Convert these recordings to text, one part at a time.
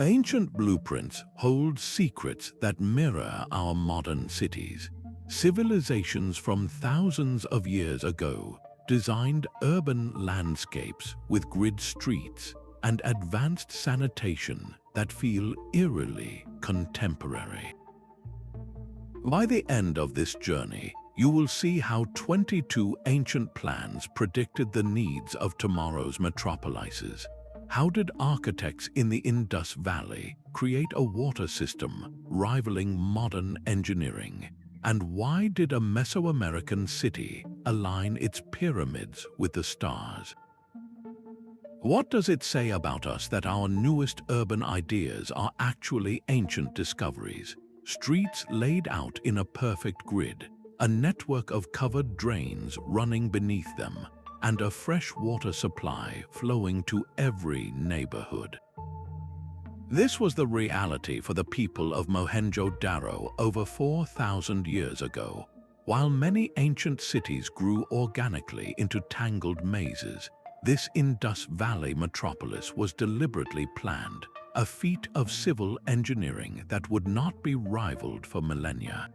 Ancient blueprints hold secrets that mirror our modern cities. Civilizations from thousands of years ago designed urban landscapes with grid streets and advanced sanitation that feel eerily contemporary. By the end of this journey, you will see how 22 ancient plans predicted the needs of tomorrow's metropolises. How did architects in the Indus Valley create a water system rivaling modern engineering? And why did a Mesoamerican city align its pyramids with the stars? What does it say about us that our newest urban ideas are actually ancient discoveries? Streets laid out in a perfect grid, a network of covered drains running beneath them, and a fresh water supply flowing to every neighborhood. This was the reality for the people of Mohenjo-Daro over 4,000 years ago. While many ancient cities grew organically into tangled mazes, this Indus Valley metropolis was deliberately planned, a feat of civil engineering that would not be rivaled for millennia.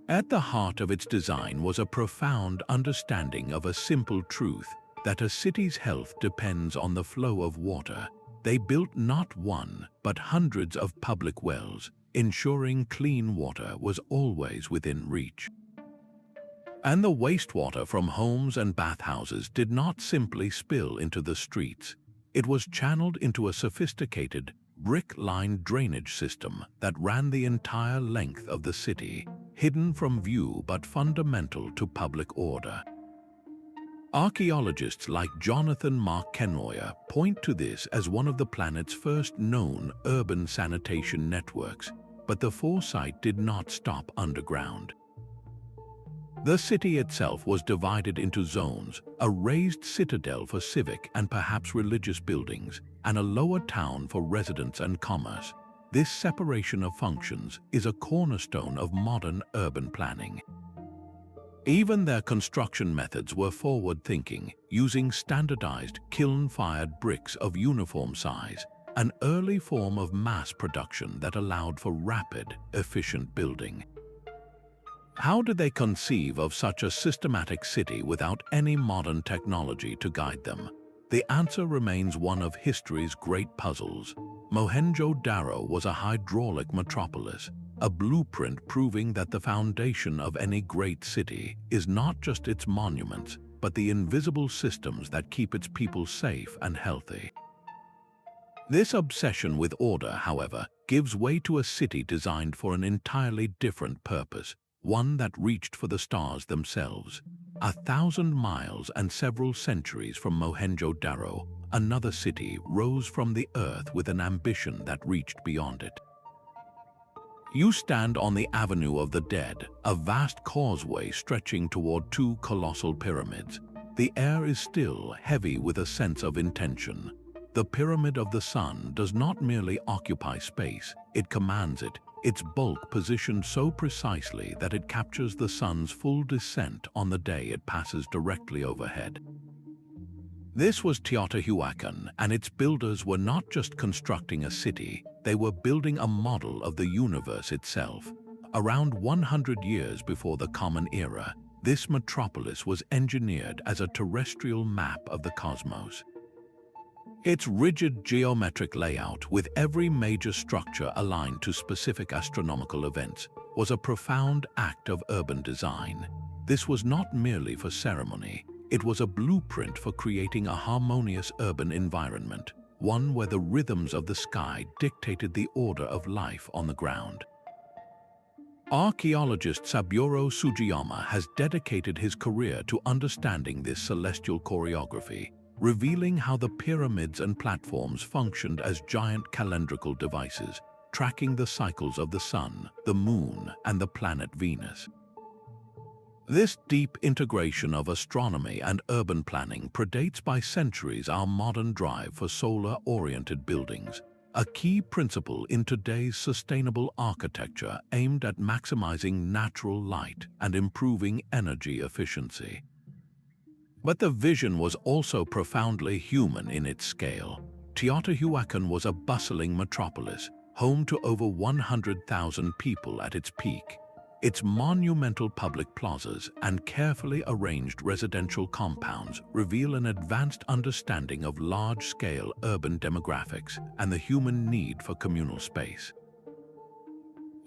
At the heart of its design was a profound understanding of a simple truth, that a city's health depends on the flow of water. They built not one, but hundreds of public wells, ensuring clean water was always within reach. And the wastewater from homes and bathhouses did not simply spill into the streets. It was channeled into a sophisticated, brick-lined drainage system that ran the entire length of the city, hidden from view but fundamental to public order. Archaeologists like Jonathan Mark Kenroyer point to this as one of the planet's first known urban sanitation networks, but the foresight did not stop underground. The city itself was divided into zones, a raised citadel for civic and perhaps religious buildings, and a lower town for residence and commerce. This separation of functions is a cornerstone of modern urban planning. Even their construction methods were forward-thinking, using standardized kiln-fired bricks of uniform size, an early form of mass production that allowed for rapid, efficient building. How did they conceive of such a systematic city without any modern technology to guide them? The answer remains one of history's great puzzles. Mohenjo-Daro was a hydraulic metropolis, a blueprint proving that the foundation of any great city is not just its monuments, but the invisible systems that keep its people safe and healthy. This obsession with order, however, gives way to a city designed for an entirely different purpose, one that reached for the stars themselves. 1,000 miles and several centuries from Mohenjo-Daro, another city rose from the earth with an ambition that reached beyond it. You stand on the Avenue of the Dead, a vast causeway stretching toward two colossal pyramids. The air is still heavy with a sense of intention. The Pyramid of the Sun does not merely occupy space, it commands it, its bulk positioned so precisely that it captures the sun's full descent on the day it passes directly overhead. This was Teotihuacan, and its builders were not just constructing a city, they were building a model of the universe itself. Around 100 years before the Common Era, this metropolis was engineered as a terrestrial map of the cosmos. Its rigid geometric layout, with every major structure aligned to specific astronomical events, was a profound act of urban design. This was not merely for ceremony, it was a blueprint for creating a harmonious urban environment, one where the rhythms of the sky dictated the order of life on the ground. Archaeologist Saburo Sugiyama has dedicated his career to understanding this celestial choreography, revealing how the pyramids and platforms functioned as giant calendrical devices, tracking the cycles of the sun, the moon, and the planet Venus. This deep integration of astronomy and urban planning predates by centuries our modern drive for solar-oriented buildings, a key principle in today's sustainable architecture aimed at maximizing natural light and improving energy efficiency. But the vision was also profoundly human in its scale. Teotihuacan was a bustling metropolis, home to over 100,000 people at its peak. Its monumental public plazas and carefully arranged residential compounds reveal an advanced understanding of large-scale urban demographics and the human need for communal space.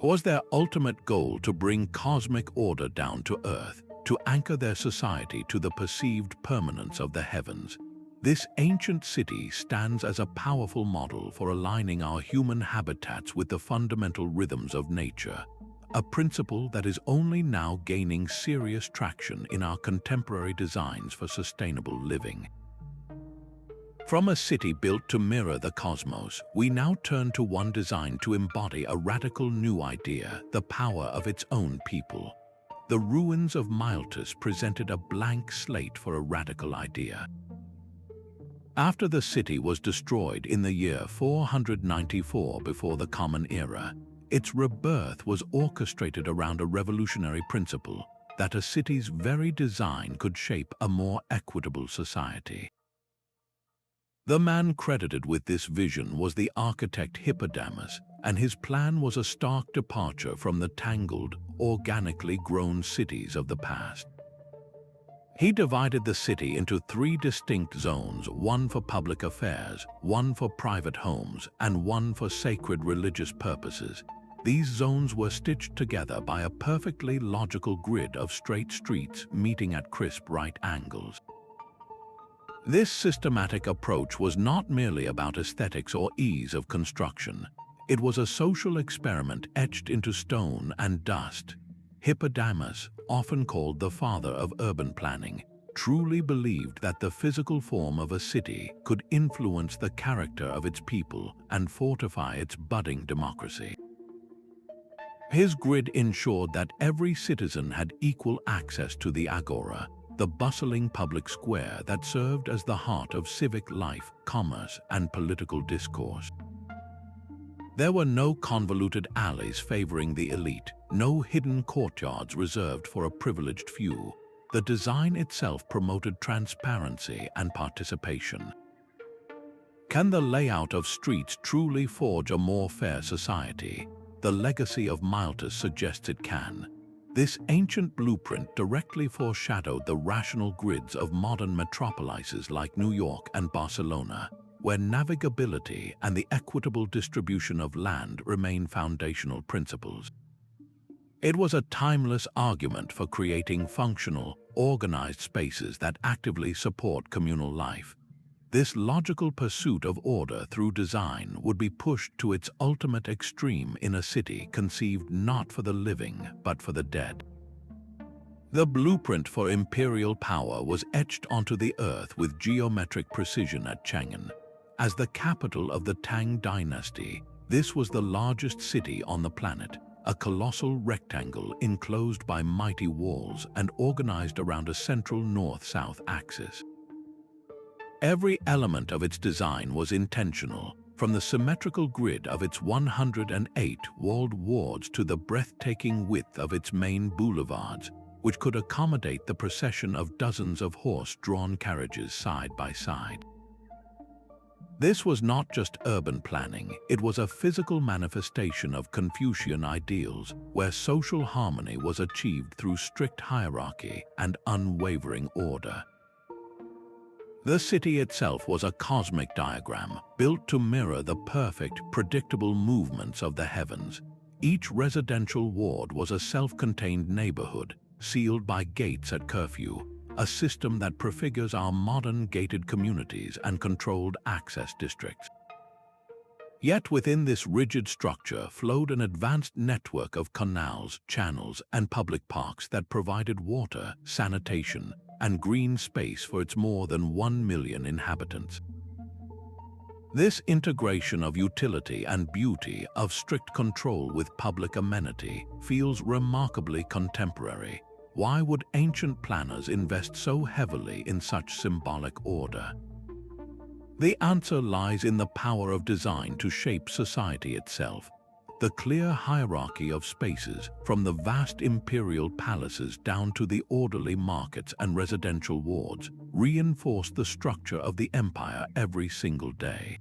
Was their ultimate goal to bring cosmic order down to Earth, to anchor their society to the perceived permanence of the heavens? This ancient city stands as a powerful model for aligning our human habitats with the fundamental rhythms of nature, a principle that is only now gaining serious traction in our contemporary designs for sustainable living. From a city built to mirror the cosmos, we now turn to one designed to embody a radical new idea, the power of its own people. The ruins of Miletus presented a blank slate for a radical idea. After the city was destroyed in the year 494 before the Common Era, its rebirth was orchestrated around a revolutionary principle that a city's very design could shape a more equitable society. The man credited with this vision was the architect Hippodamian, and his plan was a stark departure from the tangled, organically grown cities of the past. He divided the city into three distinct zones, one for public affairs, one for private homes, and one for sacred religious purposes. These zones were stitched together by a perfectly logical grid of straight streets meeting at crisp right angles. This systematic approach was not merely about aesthetics or ease of construction. It was a social experiment etched into stone and dust. Hippodamian, often called the father of urban planning, truly believed that the physical form of a city could influence the character of its people and fortify its budding democracy. His grid ensured that every citizen had equal access to the agora, the bustling public square that served as the heart of civic life, commerce, and political discourse. There were no convoluted alleys favoring the elite, no hidden courtyards reserved for a privileged few. The design itself promoted transparency and participation. Can the layout of streets truly forge a more fair society? The legacy of Miletus suggests it can. This ancient blueprint directly foreshadowed the rational grids of modern metropolises like New York and Barcelona, where navigability and the equitable distribution of land remain foundational principles. It was a timeless argument for creating functional, organized spaces that actively support communal life. This logical pursuit of order through design would be pushed to its ultimate extreme in a city conceived not for the living, but for the dead. The blueprint for imperial power was etched onto the earth with geometric precision at Chang'an. As the capital of the Tang dynasty, this was the largest city on the planet, a colossal rectangle enclosed by mighty walls and organized around a central north-south axis. Every element of its design was intentional, from the symmetrical grid of its 108 walled wards to the breathtaking width of its main boulevards, which could accommodate the procession of dozens of horse-drawn carriages side by side. This was not just urban planning, it was a physical manifestation of Confucian ideals, where social harmony was achieved through strict hierarchy and unwavering order. The city itself was a cosmic diagram, built to mirror the perfect, predictable movements of the heavens. Each residential ward was a self-contained neighborhood, sealed by gates at curfew, a system that prefigures our modern gated communities and controlled access districts. Yet within this rigid structure flowed an advanced network of canals, channels, and public parks that provided water, sanitation, and green space for its more than 1 million inhabitants. This integration of utility and beauty, of strict control with public amenity, feels remarkably contemporary. Why would ancient planners invest so heavily in such symbolic order? The answer lies in the power of design to shape society itself. The clear hierarchy of spaces, from the vast imperial palaces down to the orderly markets and residential wards, reinforced the structure of the empire every single day.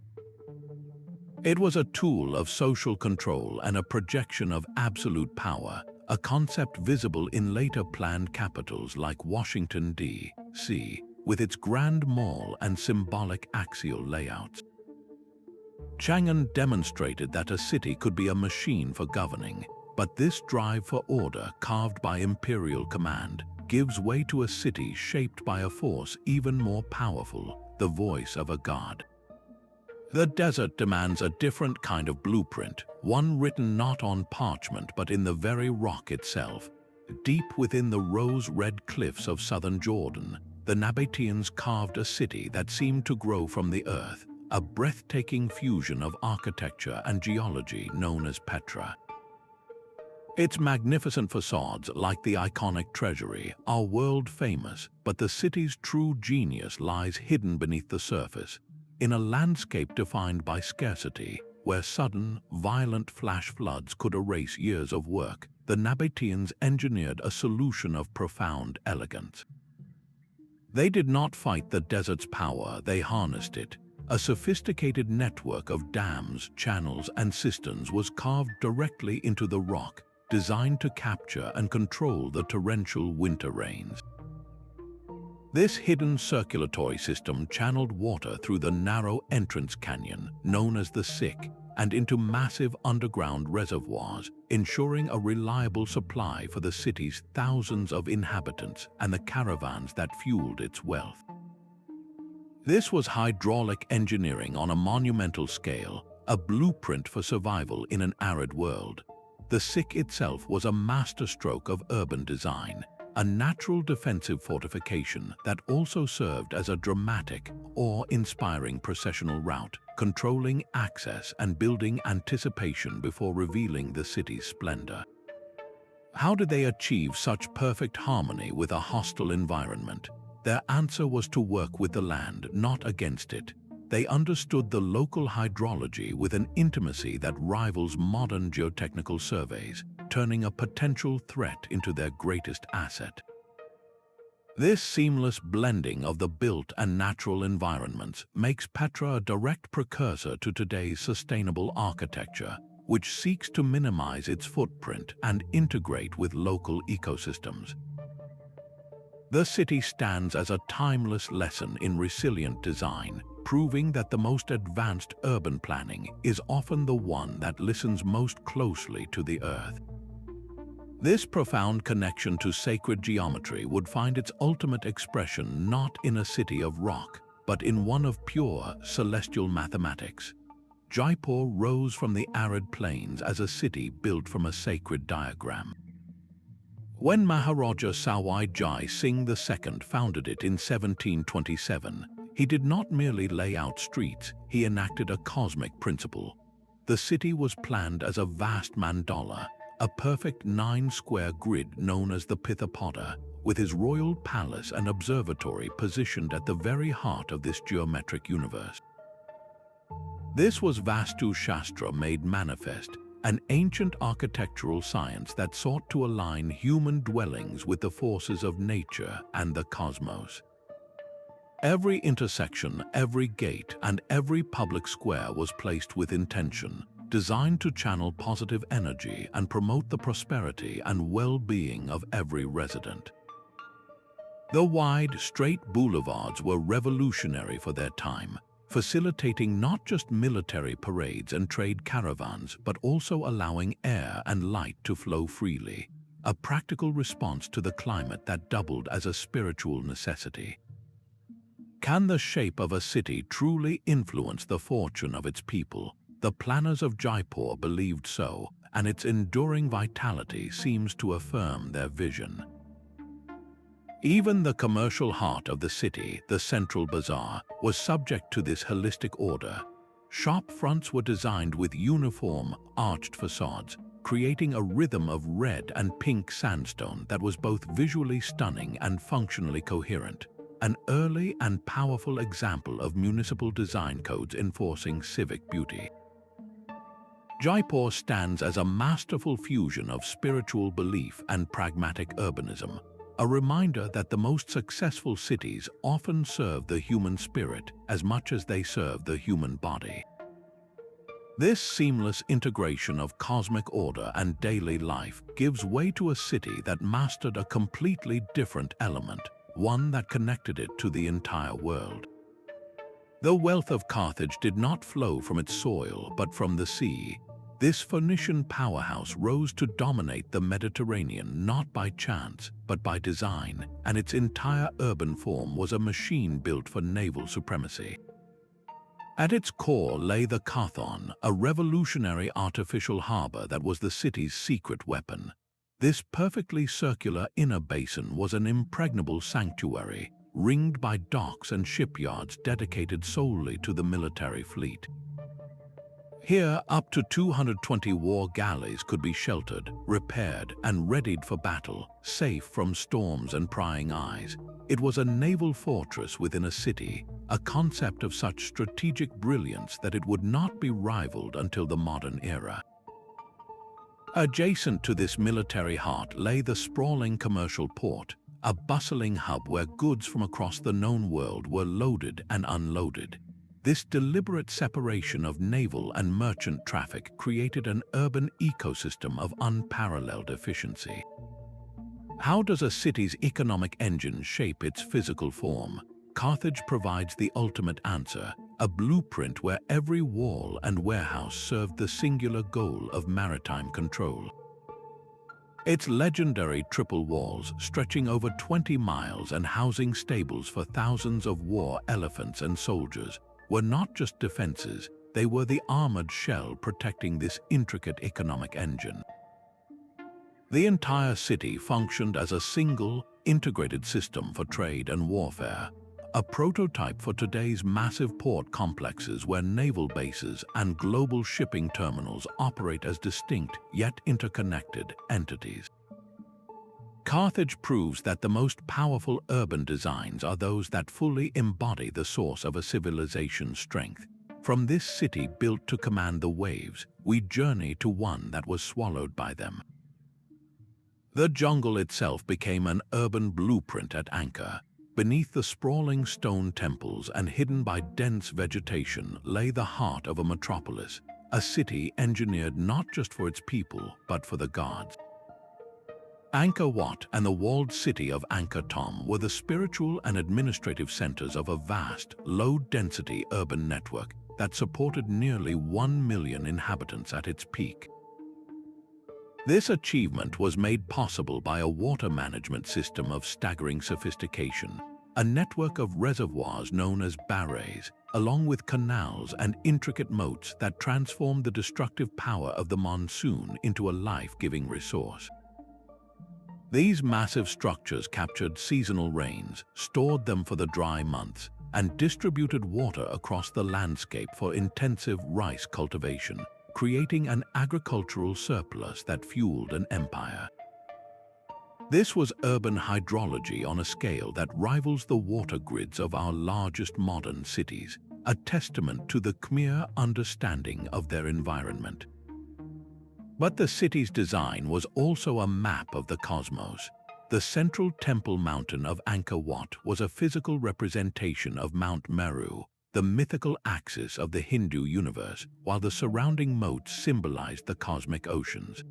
It was a tool of social control and a projection of absolute power, a concept visible in later planned capitals like Washington, D.C., with its grand mall and symbolic axial layouts. Chang'an demonstrated that a city could be a machine for governing, but this drive for order carved by imperial command gives way to a city shaped by a force even more powerful, the voice of a god. The desert demands a different kind of blueprint, one written not on parchment but in the very rock itself. Deep within the rose-red cliffs of southern Jordan, the Nabateans carved a city that seemed to grow from the earth, a breathtaking fusion of architecture and geology known as Petra. Its magnificent facades, like the iconic treasury, are world-famous, but the city's true genius lies hidden beneath the surface, in a landscape defined by scarcity, where sudden, violent flash floods could erase years of work. The Nabateans engineered a solution of profound elegance. They did not fight the desert's power, they harnessed it. A sophisticated network of dams, channels, and cisterns was carved directly into the rock, designed to capture and control the torrential winter rains. This hidden circulatory system channeled water through the narrow entrance canyon, known as the Sick, and into massive underground reservoirs, ensuring a reliable supply for the city's thousands of inhabitants and the caravans that fueled its wealth. This was hydraulic engineering on a monumental scale, a blueprint for survival in an arid world. The Sick itself was a masterstroke of urban design, a natural defensive fortification that also served as a dramatic, awe-inspiring processional route, controlling access and building anticipation before revealing the city's splendor. How did they achieve such perfect harmony with a hostile environment? Their answer was to work with the land, not against it. They understood the local hydrology with an intimacy that rivals modern geotechnical surveys, turning a potential threat into their greatest asset. This seamless blending of the built and natural environments makes Petra a direct precursor to today's sustainable architecture, which seeks to minimize its footprint and integrate with local ecosystems. The city stands as a timeless lesson in resilient design, proving that the most advanced urban planning is often the one that listens most closely to the earth. This profound connection to sacred geometry would find its ultimate expression not in a city of rock, but in one of pure, celestial mathematics. Jaipur rose from the arid plains as a city built from a sacred diagram. When Maharaja Sawai Jai Singh II founded it in 1727, he did not merely lay out streets, he enacted a cosmic principle. The city was planned as a vast mandala, a perfect 9-square grid known as the Pithapada, with his royal palace and observatory positioned at the very heart of this geometric universe. This was Vastu Shastra made manifest, an ancient architectural science that sought to align human dwellings with the forces of nature and the cosmos. Every intersection, every gate, and every public square was placed with intention, designed to channel positive energy and promote the prosperity and well-being of every resident. The wide, straight boulevards were revolutionary for their time, facilitating not just military parades and trade caravans, but also allowing air and light to flow freely, a practical response to the climate that doubled as a spiritual necessity. Can the shape of a city truly influence the fortune of its people? The planners of Jaipur believed so, and its enduring vitality seems to affirm their vision. Even the commercial heart of the city, the central bazaar, was subject to this holistic order. Shop fronts were designed with uniform, arched facades, creating a rhythm of red and pink sandstone that was both visually stunning and functionally coherent, an early and powerful example of municipal design codes enforcing civic beauty. Jaipur stands as a masterful fusion of spiritual belief and pragmatic urbanism, a reminder that the most successful cities often serve the human spirit as much as they serve the human body. This seamless integration of cosmic order and daily life gives way to a city that mastered a completely different element, one that connected it to the entire world. The wealth of Carthage did not flow from its soil but from the sea. This Phoenician powerhouse rose to dominate the Mediterranean not by chance but by design, and its entire urban form was a machine built for naval supremacy. At its core lay the Carthon, a revolutionary artificial harbor that was the city's secret weapon. This perfectly circular inner basin was an impregnable sanctuary, ringed by docks and shipyards dedicated solely to the military fleet. Here, up to 220 war galleys could be sheltered, repaired, and readied for battle, safe from storms and prying eyes. It was a naval fortress within a city, a concept of such strategic brilliance that it would not be rivaled until the modern era. Adjacent to this military heart lay the sprawling commercial port, a bustling hub where goods from across the known world were loaded and unloaded. This deliberate separation of naval and merchant traffic created an urban ecosystem of unparalleled efficiency. How does a city's economic engine shape its physical form? Carthage provides the ultimate answer, a blueprint where every wall and warehouse served the singular goal of maritime control. Its legendary triple walls, stretching over 20 miles and housing stables for thousands of war elephants and soldiers, were not just defenses, they were the armored shell protecting this intricate economic engine. The entire city functioned as a single, integrated system for trade and warfare, a prototype for today's massive port complexes where naval bases and global shipping terminals operate as distinct yet interconnected entities. Carthage proves that the most powerful urban designs are those that fully embody the source of a civilization's strength. From this city built to command the waves, we journey to one that was swallowed by them. The jungle itself became an urban blueprint at Angkor. Beneath the sprawling stone temples and hidden by dense vegetation lay the heart of a metropolis, a city engineered not just for its people but for the gods. Angkor Wat and the walled city of Angkor Thom were the spiritual and administrative centers of a vast, low-density urban network that supported nearly 1 million inhabitants at its peak. This achievement was made possible by a water management system of staggering sophistication, a network of reservoirs known as barrays, along with canals and intricate moats that transformed the destructive power of the monsoon into a life-giving resource. These massive structures captured seasonal rains, stored them for the dry months, and distributed water across the landscape for intensive rice cultivation, creating an agricultural surplus that fueled an empire. This was urban hydrology on a scale that rivals the water grids of our largest modern cities, a testament to the Khmer understanding of their environment. But the city's design was also a map of the cosmos. The central temple mountain of Angkor Wat was a physical representation of Mount Meru, the mythical axis of the Hindu universe, while the surrounding moats symbolized the cosmic oceans.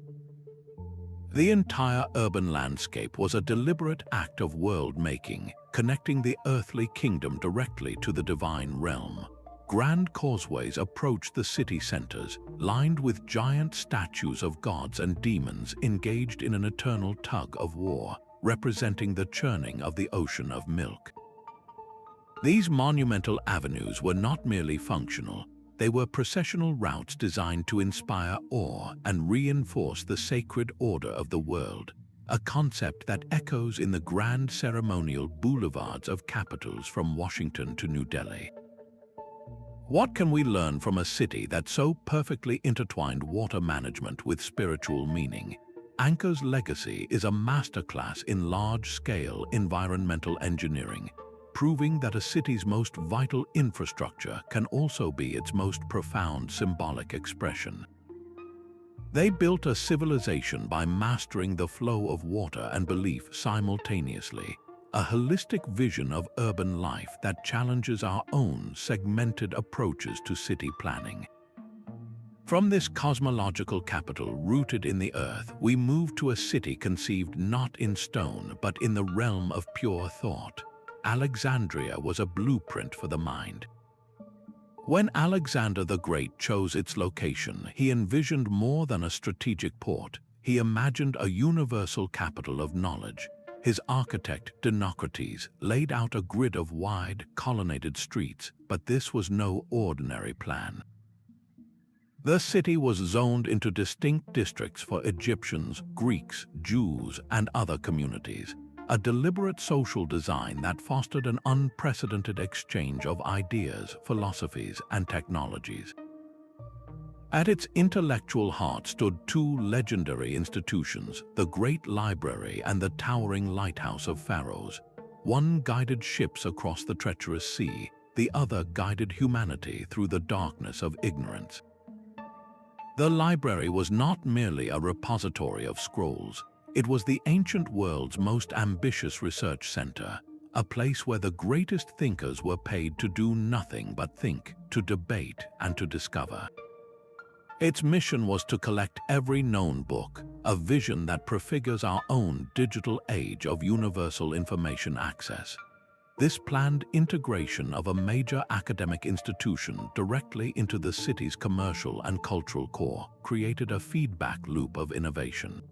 The entire urban landscape was a deliberate act of world-making, connecting the earthly kingdom directly to the divine realm. Grand causeways approached the city centers, lined with giant statues of gods and demons engaged in an eternal tug of war, representing the churning of the ocean of milk. These monumental avenues were not merely functional, they were processional routes designed to inspire awe and reinforce the sacred order of the world, a concept that echoes in the grand ceremonial boulevards of capitals from Washington to New Delhi. What can we learn from a city that so perfectly intertwined water management with spiritual meaning? Angkor's legacy is a masterclass in large-scale environmental engineering, proving that a city's most vital infrastructure can also be its most profound symbolic expression. They built a civilization by mastering the flow of water and belief simultaneously, a holistic vision of urban life that challenges our own segmented approaches to city planning. From this cosmological capital rooted in the earth, we move to a city conceived not in stone but in the realm of pure thought. Alexandria was a blueprint for the mind. When Alexander the Great chose its location, he envisioned more than a strategic port. He imagined a universal capital of knowledge. His architect, Tenochtitlan, laid out a grid of wide, colonnaded streets, but this was no ordinary plan. The city was zoned into distinct districts for Egyptians, Greeks, Jews, and other communities, a deliberate social design that fostered an unprecedented exchange of ideas, philosophies, and technologies. At its intellectual heart stood two legendary institutions, the Great Library and the towering Lighthouse of Pharaohs. One guided ships across the treacherous sea, the other guided humanity through the darkness of ignorance. The library was not merely a repository of scrolls. It was the ancient world's most ambitious research center, a place where the greatest thinkers were paid to do nothing but think, to debate, and to discover. Its mission was to collect every known book, a vision that prefigures our own digital age of universal information access. This planned integration of a major academic institution directly into the city's commercial and cultural core created a feedback loop of innovation.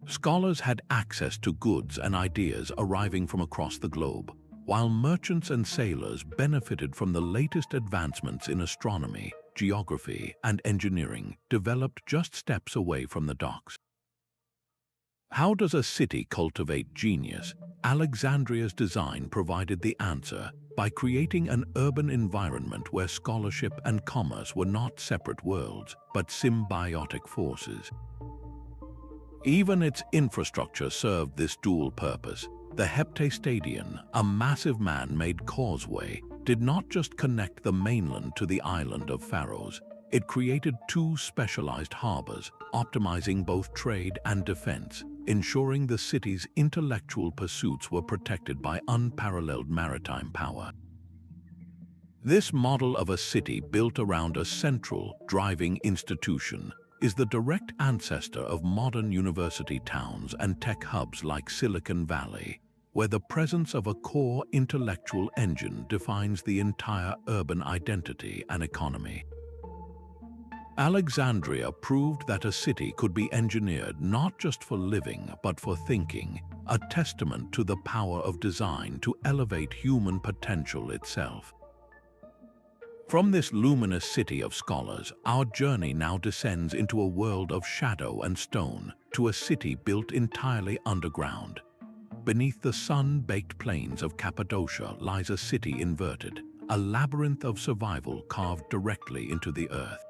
Scholars had access to goods and ideas arriving from across the globe, while merchants and sailors benefited from the latest advancements in astronomy, geography, and engineering developed just steps away from the docks. How does a city cultivate genius? Alexandria's design provided the answer by creating an urban environment where scholarship and commerce were not separate worlds, but symbiotic forces. Even its infrastructure served this dual purpose. The Heptastadion, a massive man-made causeway, did not just connect the mainland to the island of Pharaohs. It created two specialized harbors, optimizing both trade and defense, ensuring the city's intellectual pursuits were protected by unparalleled maritime power. This model of a city built around a central, driving institution is the direct ancestor of modern university towns and tech hubs like Silicon Valley, where the presence of a core intellectual engine defines the entire urban identity and economy. Alexandria proved that a city could be engineered not just for living but for thinking, a testament to the power of design to elevate human potential itself. From this luminous city of scholars, our journey now descends into a world of shadow and stone, to a city built entirely underground. Beneath the sun-baked plains of Cappadocia lies a city inverted, a labyrinth of survival carved directly into the earth.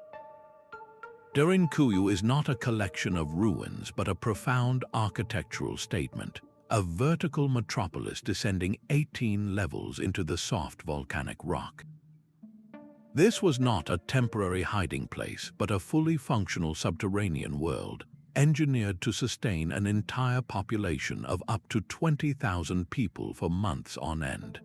Derinkuyu is not a collection of ruins but a profound architectural statement, a vertical metropolis descending 18 levels into the soft volcanic rock. This was not a temporary hiding place but a fully functional subterranean world, engineered to sustain an entire population of up to 20,000 people for months on end.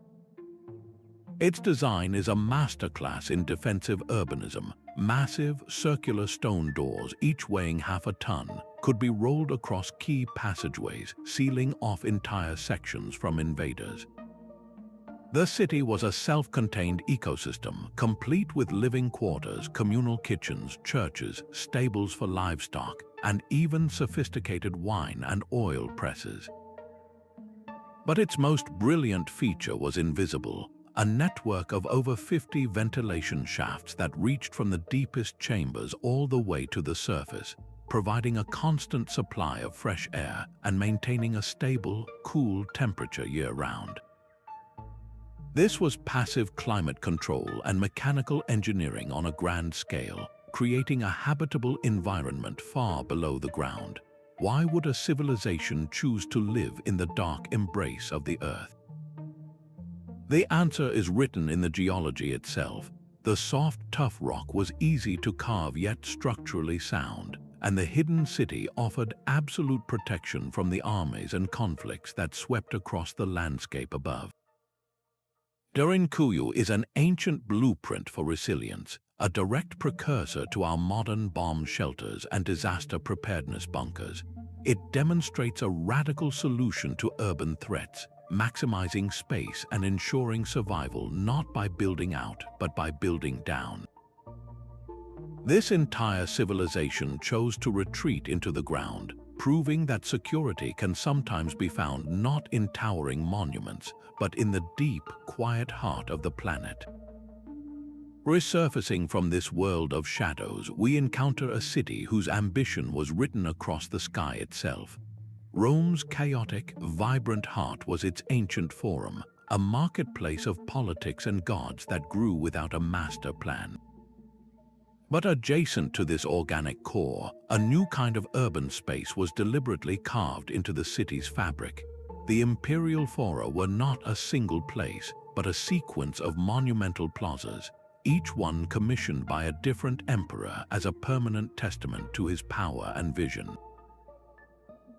Its design is a masterclass in defensive urbanism. Massive, circular stone doors, each weighing half a ton, could be rolled across key passageways, sealing off entire sections from invaders. The city was a self-contained ecosystem, complete with living quarters, communal kitchens, churches, stables for livestock, and even sophisticated wine and oil presses. But its most brilliant feature was invisible. A network of over 50 ventilation shafts that reached from the deepest chambers all the way to the surface, providing a constant supply of fresh air and maintaining a stable, cool temperature year-round. This was passive climate control and mechanical engineering on a grand scale, creating a habitable environment far below the ground. Why would a civilization choose to live in the dark embrace of the earth? The answer is written in the geology itself. The soft, tough rock was easy to carve yet structurally sound, and the hidden city offered absolute protection from the armies and conflicts that swept across the landscape above. Derinkuyu is an ancient blueprint for resilience, a direct precursor to our modern bomb shelters and disaster preparedness bunkers. It demonstrates a radical solution to urban threats, maximizing space and ensuring survival not by building out, but by building down. This entire civilization chose to retreat into the ground, proving that security can sometimes be found not in towering monuments, but in the deep, quiet heart of the planet. Resurfacing from this world of shadows, we encounter a city whose ambition was written across the sky itself. Rome's chaotic, vibrant heart was its ancient forum, a marketplace of politics and gods that grew without a master plan. But adjacent to this organic core, a new kind of urban space was deliberately carved into the city's fabric. The Imperial Fora were not a single place, but a sequence of monumental plazas, each one commissioned by a different emperor as a permanent testament to his power and vision.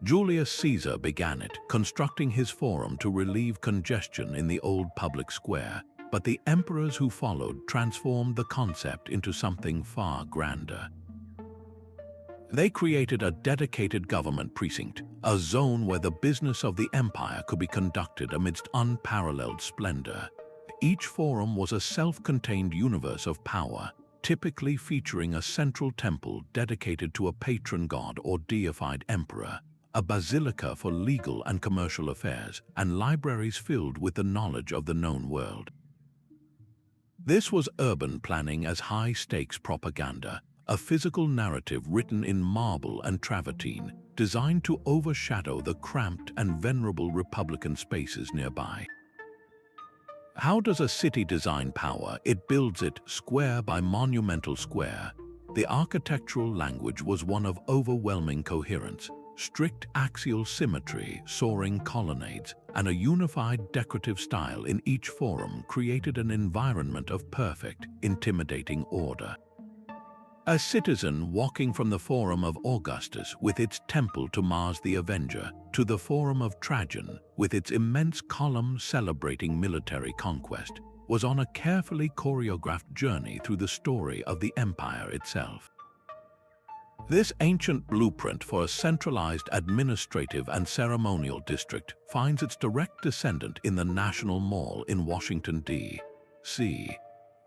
Julius Caesar began it, constructing his forum to relieve congestion in the old public square, but the emperors who followed transformed the concept into something far grander. They created a dedicated government precinct, a zone where the business of the empire could be conducted amidst unparalleled splendor. Each forum was a self-contained universe of power, typically featuring a central temple dedicated to a patron god or deified emperor, a basilica for legal and commercial affairs, and libraries filled with the knowledge of the known world. This was urban planning as high-stakes propaganda, a physical narrative written in marble and travertine, designed to overshadow the cramped and venerable republican spaces nearby. How does a city design power? It builds it square by monumental square. The architectural language was one of overwhelming coherence, strict axial symmetry, soaring colonnades, and a unified decorative style in each forum created an environment of perfect, intimidating order. A citizen walking from the Forum of Augustus with its temple to Mars the Avenger to the Forum of Trajan with its immense columns celebrating military conquest was on a carefully choreographed journey through the story of the empire itself. This ancient blueprint for a centralized administrative and ceremonial district finds its direct descendant in the National Mall in Washington, D.C.,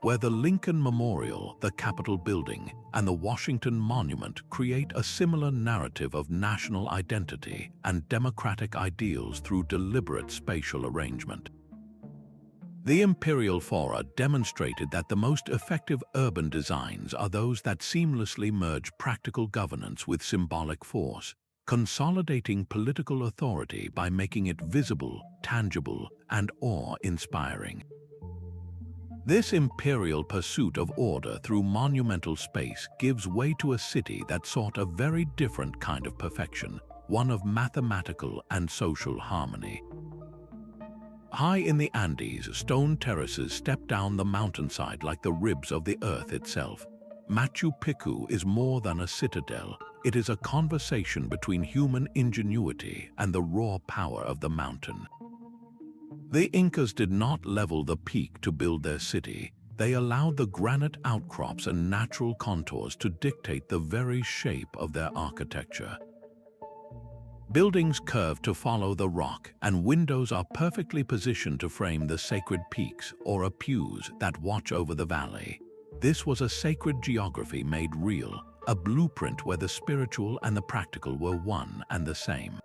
where the Lincoln Memorial, the Capitol Building, and the Washington Monument create a similar narrative of national identity and democratic ideals through deliberate spatial arrangement. The Imperial Fora demonstrated that the most effective urban designs are those that seamlessly merge practical governance with symbolic force, consolidating political authority by making it visible, tangible, and awe-inspiring. This imperial pursuit of order through monumental space gives way to a city that sought a very different kind of perfection, one of mathematical and social harmony. High in the Andes, stone terraces step down the mountainside like the ribs of the earth itself. Machu Picchu is more than a citadel. It is a conversation between human ingenuity and the raw power of the mountain. The Incas did not level the peak to build their city. They allowed the granite outcrops and natural contours to dictate the very shape of their architecture. Buildings curve to follow the rock, and windows are perfectly positioned to frame the sacred peaks or pews that watch over the valley. This was a sacred geography made real, a blueprint where the spiritual and the practical were one and the same.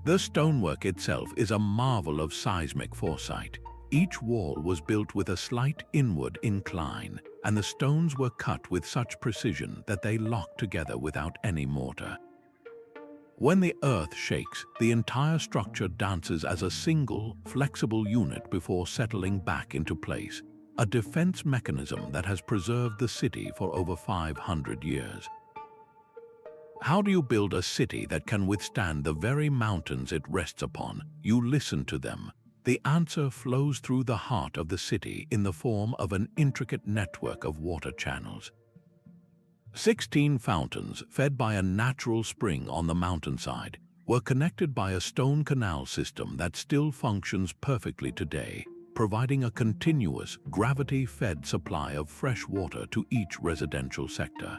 The stonework itself is a marvel of seismic foresight. Each wall was built with a slight inward incline, and the stones were cut with such precision that they locked together without any mortar. When the earth shakes, the entire structure dances as a single, flexible unit before settling back into place, a defense mechanism that has preserved the city for over 500 years. How do you build a city that can withstand the very mountains it rests upon? You listen to them. The answer flows through the heart of the city in the form of an intricate network of water channels. 16 fountains, fed by a natural spring on the mountainside, were connected by a stone canal system that still functions perfectly today, providing a continuous, gravity-fed supply of fresh water to each residential sector.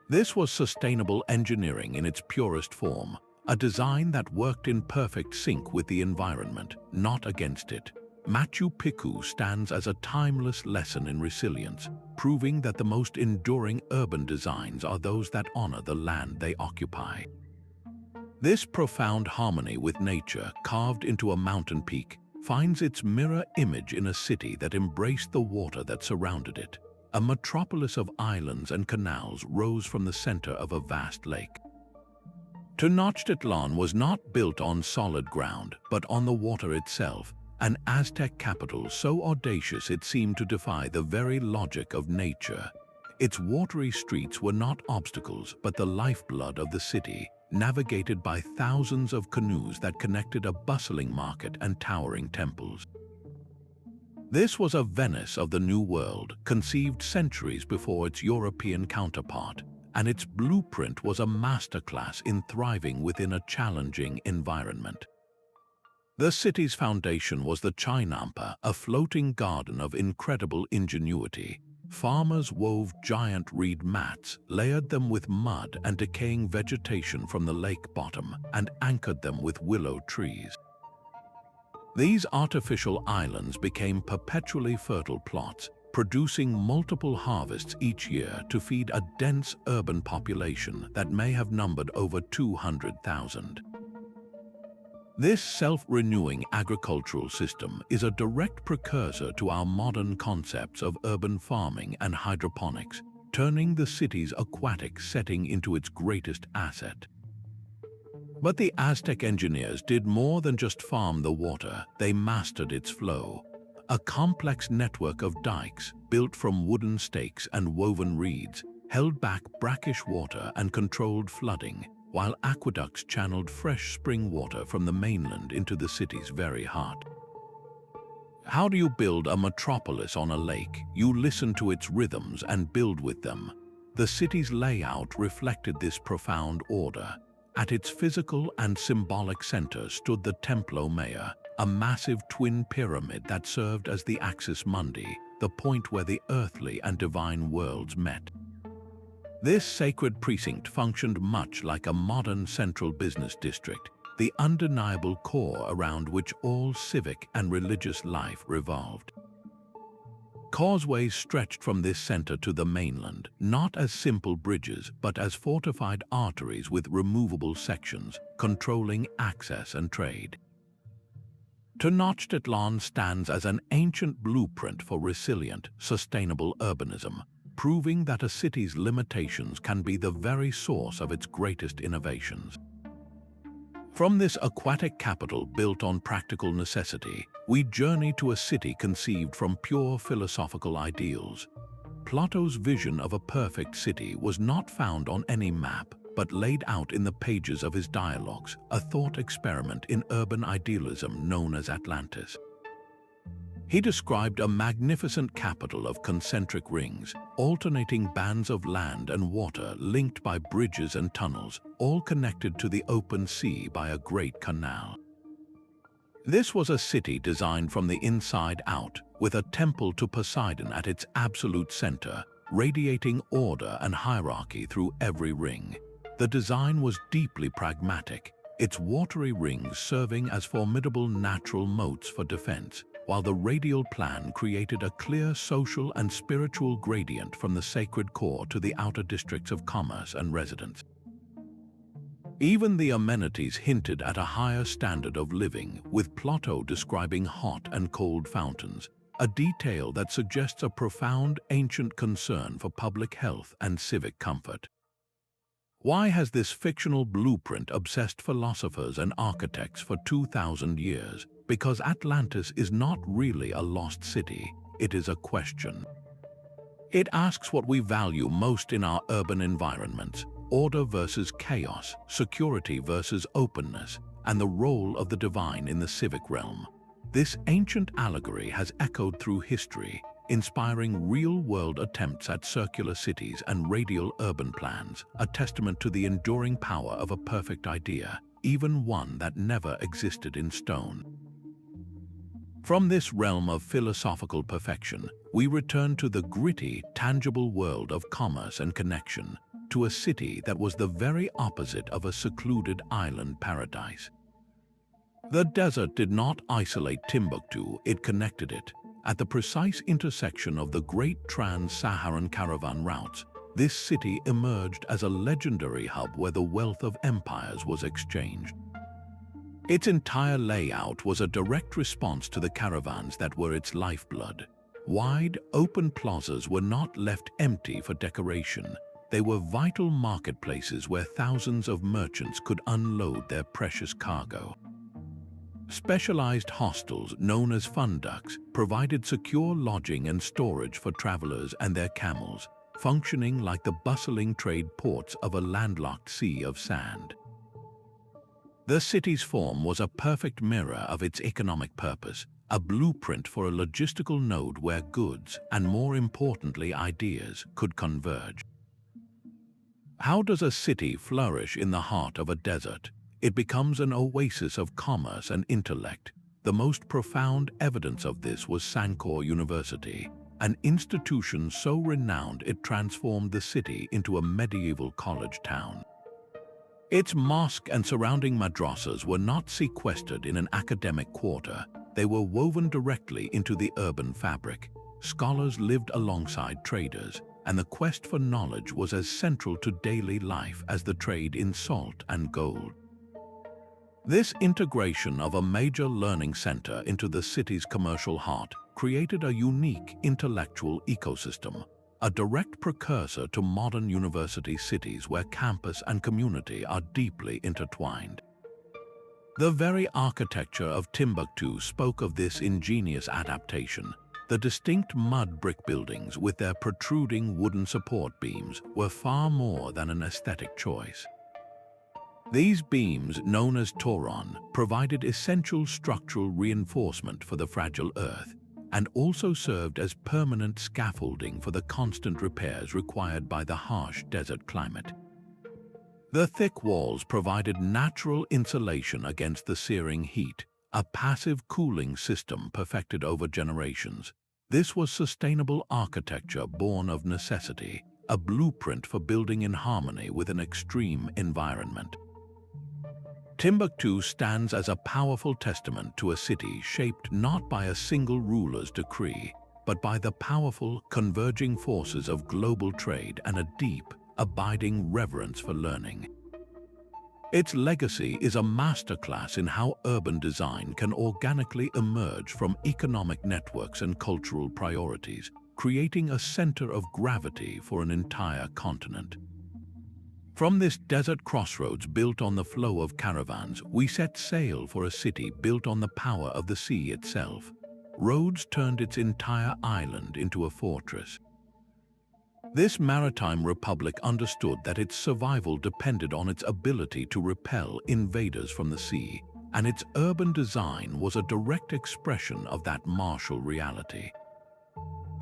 This was sustainable engineering in its purest form, a design that worked in perfect sync with the environment, not against it. Machu Picchu stands as a timeless lesson in resilience, proving that the most enduring urban designs are those that honor the land they occupy. This profound harmony with nature, carved into a mountain peak, finds its mirror image in a city that embraced the water that surrounded it. A metropolis of islands and canals rose from the center of a vast lake. Tenochtitlan was not built on solid ground, but on the water itself, an Aztec capital so audacious it seemed to defy the very logic of nature. Its watery streets were not obstacles, but the lifeblood of the city, navigated by thousands of canoes that connected a bustling market and towering temples. This was a Venice of the New World, conceived centuries before its European counterpart, and its blueprint was a masterclass in thriving within a challenging environment. The city's foundation was the Chang'an, a floating garden of incredible ingenuity. Farmers wove giant reed mats, layered them with mud and decaying vegetation from the lake bottom, and anchored them with willow trees. These artificial islands became perpetually fertile plots, producing multiple harvests each year to feed a dense urban population that may have numbered over 200,000. This self-renewing agricultural system is a direct precursor to our modern concepts of urban farming and hydroponics, turning the city's aquatic setting into its greatest asset. But the Aztec engineers did more than just farm the water, they mastered its flow. A complex network of dikes, built from wooden stakes and woven reeds, held back brackish water and controlled flooding, while aqueducts channeled fresh spring water from the mainland into the city's very heart. How do you build a metropolis on a lake? You listen to its rhythms and build with them. The city's layout reflected this profound order. At its physical and symbolic center stood the Templo Mayor, a massive twin pyramid that served as the axis mundi, the point where the earthly and divine worlds met. This sacred precinct functioned much like a modern central business district, the undeniable core around which all civic and religious life revolved. Causeways stretched from this center to the mainland, not as simple bridges, but as fortified arteries with removable sections, controlling access and trade. Tenochtitlan stands as an ancient blueprint for resilient, sustainable urbanism, proving that a city's limitations can be the very source of its greatest innovations. From this aquatic capital built on practical necessity, we journey to a city conceived from pure philosophical ideals. Plato's vision of a perfect city was not found on any map, but laid out in the pages of his dialogues, a thought experiment in urban idealism known as Atlantis. He described a magnificent capital of concentric rings, alternating bands of land and water linked by bridges and tunnels, all connected to the open sea by a great canal. This was a city designed from the inside out, with a temple to Poseidon at its absolute center, radiating order and hierarchy through every ring. The design was deeply pragmatic, its watery rings serving as formidable natural moats for defense, while the radial plan created a clear social and spiritual gradient from the sacred core to the outer districts of commerce and residence. Even the amenities hinted at a higher standard of living, with Plato describing hot and cold fountains, a detail that suggests a profound ancient concern for public health and civic comfort. Why has this fictional blueprint obsessed philosophers and architects for 2,000 years? Because Atlantis is not really a lost city, it is a question. It asks what we value most in our urban environments: order versus chaos, security versus openness, and the role of the divine in the civic realm. This ancient allegory has echoed through history, inspiring real-world attempts at circular cities and radial urban plans, a testament to the enduring power of a perfect idea, even one that never existed in stone. From this realm of philosophical perfection, we return to the gritty, tangible world of commerce and connection, to a city that was the very opposite of a secluded island paradise. The desert did not isolate Timbuktu, it connected it. At the precise intersection of the great trans-Saharan caravan routes, this city emerged as a legendary hub where the wealth of empires was exchanged. Its entire layout was a direct response to the caravans that were its lifeblood. Wide, open plazas were not left empty for decoration. They were vital marketplaces where thousands of merchants could unload their precious cargo. Specialized hostels, known as funduks, provided secure lodging and storage for travelers and their camels, functioning like the bustling trade ports of a landlocked sea of sand. The city's form was a perfect mirror of its economic purpose, a blueprint for a logistical node where goods, and more importantly ideas, could converge. How does a city flourish in the heart of a desert? It becomes an oasis of commerce and intellect. The most profound evidence of this was Angkor University, an institution so renowned it transformed the city into a medieval college town. Its mosque and surrounding madrasas were not sequestered in an academic quarter. They were woven directly into the urban fabric. Scholars lived alongside traders, and the quest for knowledge was as central to daily life as the trade in salt and gold. This integration of a major learning center into the city's commercial heart created a unique intellectual ecosystem, a direct precursor to modern university cities where campus and community are deeply intertwined. The very architecture of Timbuktu spoke of this ingenious adaptation. The distinct mud brick buildings with their protruding wooden support beams were far more than an aesthetic choice. These beams, known as toron, provided essential structural reinforcement for the fragile earth, and also served as permanent scaffolding for the constant repairs required by the harsh desert climate. The thick walls provided natural insulation against the searing heat, a passive cooling system perfected over generations. This was sustainable architecture born of necessity, a blueprint for building in harmony with an extreme environment. Timbuktu stands as a powerful testament to a city shaped not by a single ruler's decree, but by the powerful, converging forces of global trade and a deep, abiding reverence for learning. Its legacy is a masterclass in how urban design can organically emerge from economic networks and cultural priorities, creating a center of gravity for an entire continent. From this desert crossroads built on the flow of caravans, we set sail for a city built on the power of the sea itself. Rhodes turned its entire island into a fortress. This maritime republic understood that its survival depended on its ability to repel invaders from the sea, and its urban design was a direct expression of that martial reality.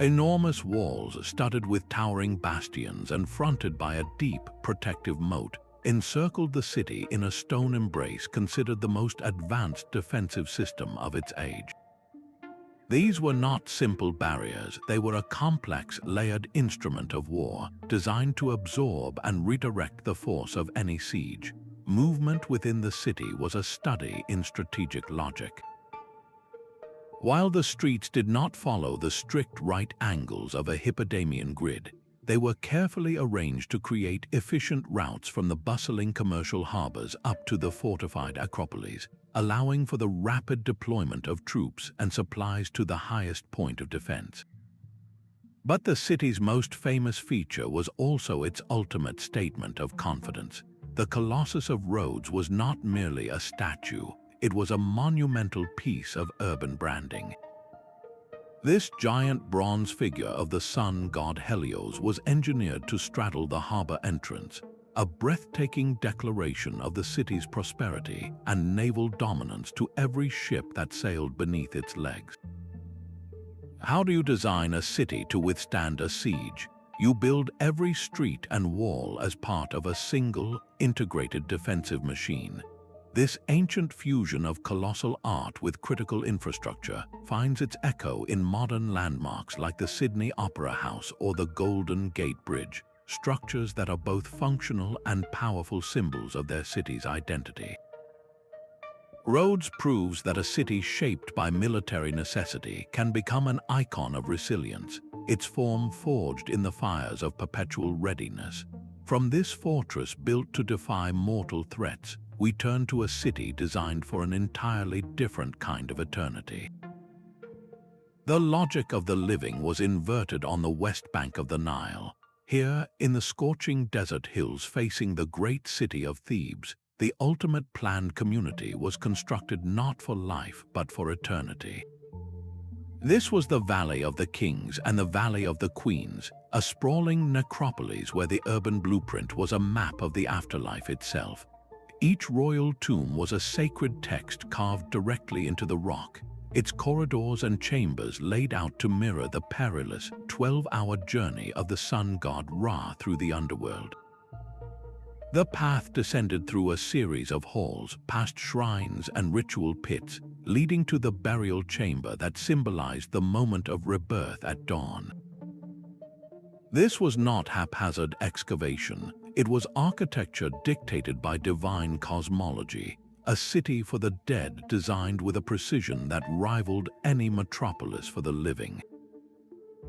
Enormous walls studded with towering bastions and fronted by a deep, protective moat encircled the city in a stone embrace considered the most advanced defensive system of its age. These were not simple barriers, they were a complex, layered instrument of war designed to absorb and redirect the force of any siege. Movement within the city was a study in strategic logic. While the streets did not follow the strict right angles of a Hippodamian grid, they were carefully arranged to create efficient routes from the bustling commercial harbors up to the fortified Acropolis, allowing for the rapid deployment of troops and supplies to the highest point of defense. But the city's most famous feature was also its ultimate statement of confidence. The Colossus of Rhodes was not merely a statue, it was a monumental piece of urban branding. This giant bronze figure of the sun god Helios was engineered to straddle the harbor entrance, a breathtaking declaration of the city's prosperity and naval dominance to every ship that sailed beneath its legs. How do you design a city to withstand a siege? You build every street and wall as part of a single, integrated defensive machine. This ancient fusion of colossal art with critical infrastructure finds its echo in modern landmarks like the Sydney Opera House or the Golden Gate Bridge, structures that are both functional and powerful symbols of their city's identity. Rhodes proves that a city shaped by military necessity can become an icon of resilience, its form forged in the fires of perpetual readiness. From this fortress built to defy mortal threats, we turn to a city designed for an entirely different kind of eternity. The logic of the living was inverted on the west bank of the Nile. Here, in the scorching desert hills facing the great city of Thebes, the ultimate planned community was constructed not for life but for eternity. This was the Valley of the Kings and the Valley of the Queens, a sprawling necropolis where the urban blueprint was a map of the afterlife itself. Each royal tomb was a sacred text carved directly into the rock, its corridors and chambers laid out to mirror the perilous 12-hour journey of the sun god Ra through the underworld. The path descended through a series of halls, past shrines and ritual pits, leading to the burial chamber that symbolized the moment of rebirth at dawn. This was not haphazard excavation. It was architecture dictated by divine cosmology, a city for the dead designed with a precision that rivaled any metropolis for the living.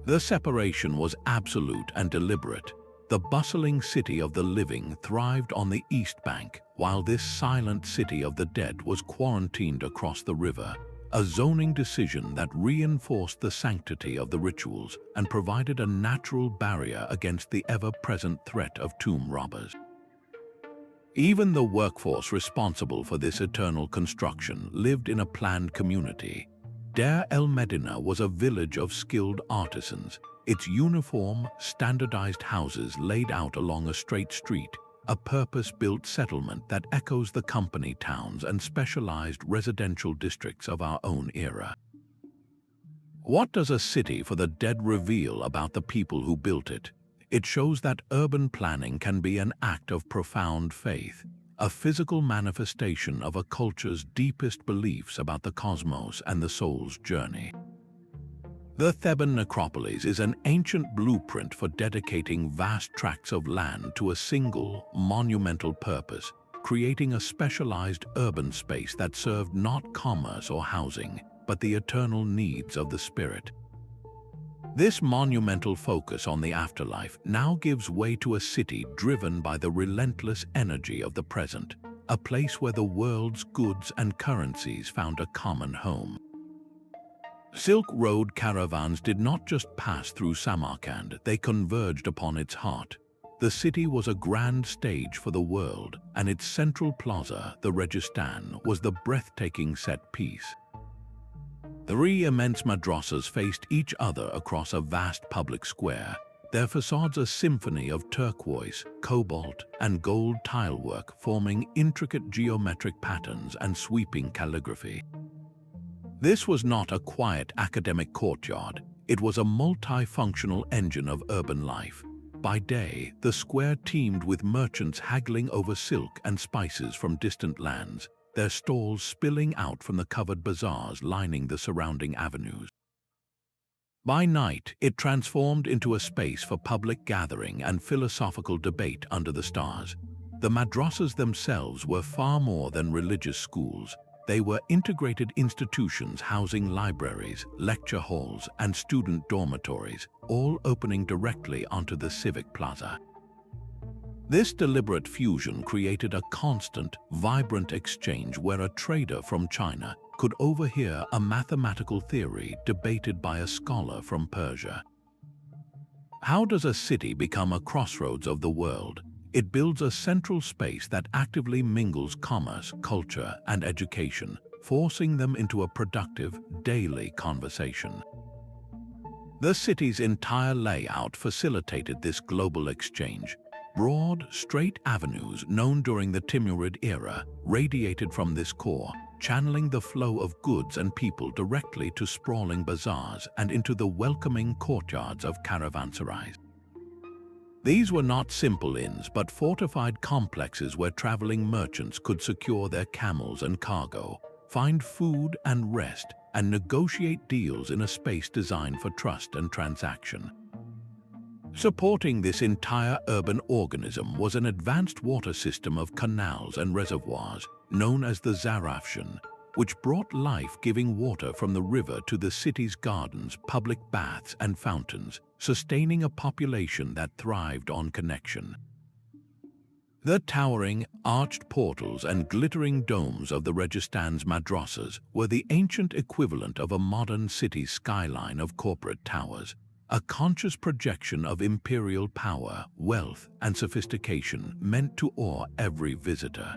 The separation was absolute and deliberate. The bustling city of the living thrived on the east bank, while this silent city of the dead was quarantined across the river, a zoning decision that reinforced the sanctity of the rituals and provided a natural barrier against the ever-present threat of tomb robbers. Even the workforce responsible for this eternal construction lived in a planned community. Deir el-Medina was a village of skilled artisans, its uniform, standardized houses laid out along a straight street, a purpose-built settlement that echoes the company towns and specialized residential districts of our own era. What does a city for the dead reveal about the people who built it? It shows that urban planning can be an act of profound faith, a physical manifestation of a culture's deepest beliefs about the cosmos and the soul's journey. The Theban necropolis is an ancient blueprint for dedicating vast tracts of land to a single, monumental purpose, creating a specialized urban space that served not commerce or housing, but the eternal needs of the spirit. This monumental focus on the afterlife now gives way to a city driven by the relentless energy of the present, a place where the world's goods and currencies found a common home. Silk Road caravans did not just pass through Samarkand, they converged upon its heart. The city was a grand stage for the world, and its central plaza, the Registan, was the breathtaking set piece. 3 immense madrasas faced each other across a vast public square, their facades a symphony of turquoise, cobalt, and gold tilework forming intricate geometric patterns and sweeping calligraphy. This was not a quiet academic courtyard, it was a multifunctional engine of urban life. By day, the square teemed with merchants haggling over silk and spices from distant lands, their stalls spilling out from the covered bazaars lining the surrounding avenues. By night, it transformed into a space for public gathering and philosophical debate under the stars. The madrasas themselves were far more than religious schools. They were integrated institutions housing libraries, lecture halls, and student dormitories, all opening directly onto the civic plaza. This deliberate fusion created a constant, vibrant exchange where a trader from China could overhear a mathematical theory debated by a scholar from Persia. How does a city become a crossroads of the world? It builds a central space that actively mingles commerce, culture, and education, forcing them into a productive, daily conversation. The city's entire layout facilitated this global exchange. Broad, straight avenues known during the Timurid era radiated from this core, channeling the flow of goods and people directly to sprawling bazaars and into the welcoming courtyards of caravanserais. These were not simple inns, but fortified complexes where traveling merchants could secure their camels and cargo, find food and rest, and negotiate deals in a space designed for trust and transaction. Supporting this entire urban organism was an advanced water system of canals and reservoirs, known as the Zarafshan, which brought life-giving water from the river to the city's gardens, public baths, and fountains, sustaining a population that thrived on connection. The towering, arched portals and glittering domes of the Registan's madrasas were the ancient equivalent of a modern city's skyline of corporate towers, a conscious projection of imperial power, wealth, and sophistication meant to awe every visitor.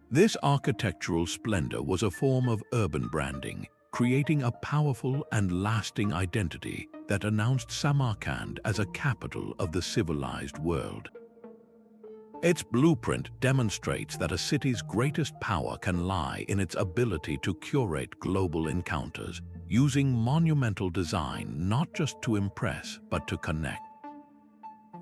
This architectural splendor was a form of urban branding, creating a powerful and lasting identity that announced Samarkand as a capital of the civilized world. Its blueprint demonstrates that a city's greatest power can lie in its ability to curate global encounters, using monumental design not just to impress but to connect.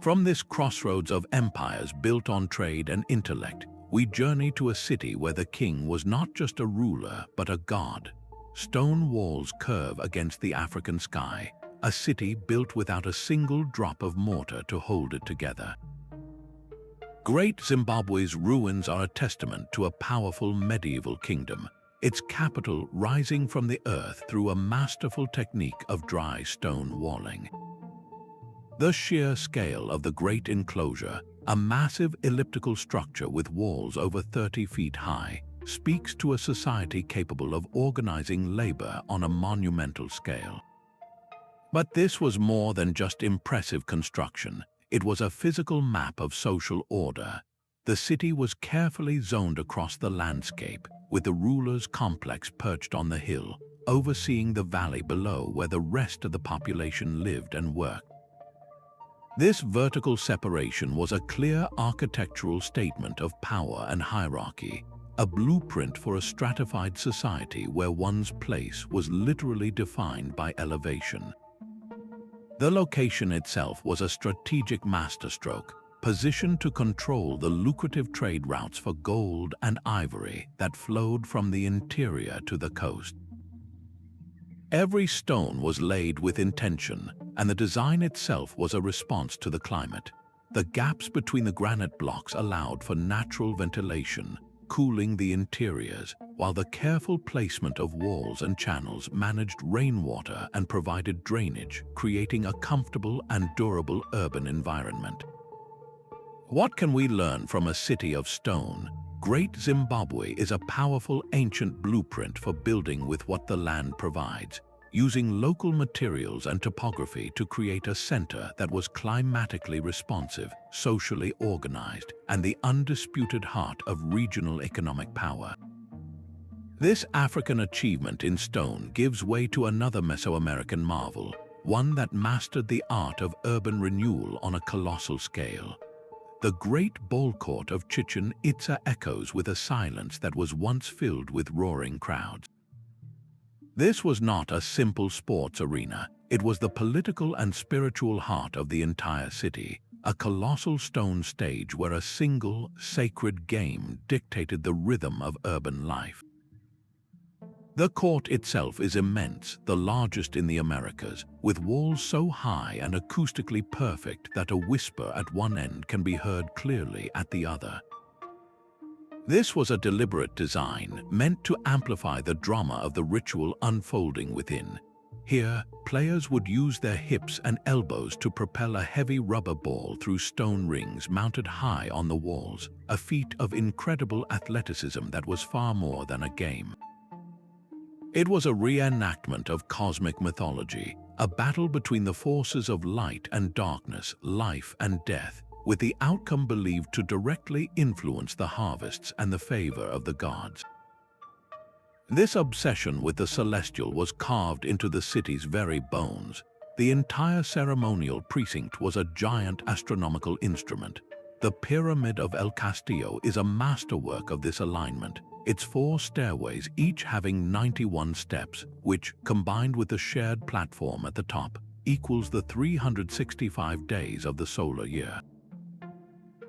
From this crossroads of empires built on trade and intellect, we journey to a city where the king was not just a ruler but a god. Stone walls curve against the African sky, a city built without a single drop of mortar to hold it together. Great Zimbabwe's ruins are a testament to a powerful medieval kingdom, its capital rising from the earth through a masterful technique of dry stone walling. The sheer scale of the great enclosure, a massive elliptical structure with walls over 30 feet high, speaks to a society capable of organizing labor on a monumental scale. But this was more than just impressive construction. It was a physical map of social order. The city was carefully zoned across the landscape, with the ruler's complex perched on the hill, overseeing the valley below where the rest of the population lived and worked. This vertical separation was a clear architectural statement of power and hierarchy, a blueprint for a stratified society where one's place was literally defined by elevation. The location itself was a strategic masterstroke, positioned to control the lucrative trade routes for gold and ivory that flowed from the interior to the coast. Every stone was laid with intention, and the design itself was a response to the climate. The gaps between the granite blocks allowed for natural ventilation, cooling the interiors, while the careful placement of walls and channels managed rainwater and provided drainage, creating a comfortable and durable urban environment. What can we learn from a city of stone? Great Zimbabwe is a powerful ancient blueprint for building with what the land provides, using local materials and topography to create a center that was climatically responsive, socially organized, and the undisputed heart of regional economic power. This African achievement in stone gives way to another Mesoamerican marvel, one that mastered the art of urban renewal on a colossal scale. The great ball court of Chichen Itza echoes with a silence that was once filled with roaring crowds. This was not a simple sports arena. It was the political and spiritual heart of the entire city, a colossal stone stage where a single, sacred game dictated the rhythm of urban life. The court itself is immense, the largest in the Americas, with walls so high and acoustically perfect that a whisper at one end can be heard clearly at the other. This was a deliberate design, meant to amplify the drama of the ritual unfolding within. Here, players would use their hips and elbows to propel a heavy rubber ball through stone rings mounted high on the walls, a feat of incredible athleticism that was far more than a game. It was a reenactment of cosmic mythology, a battle between the forces of light and darkness, life and death, with the outcome believed to directly influence the harvests and the favor of the gods. This obsession with the celestial was carved into the city's very bones. The entire ceremonial precinct was a giant astronomical instrument. The Pyramid of El Castillo is a masterwork of this alignment, its 4 stairways each having 91 steps, which, combined with the shared platform at the top, equals the 365 days of the solar year.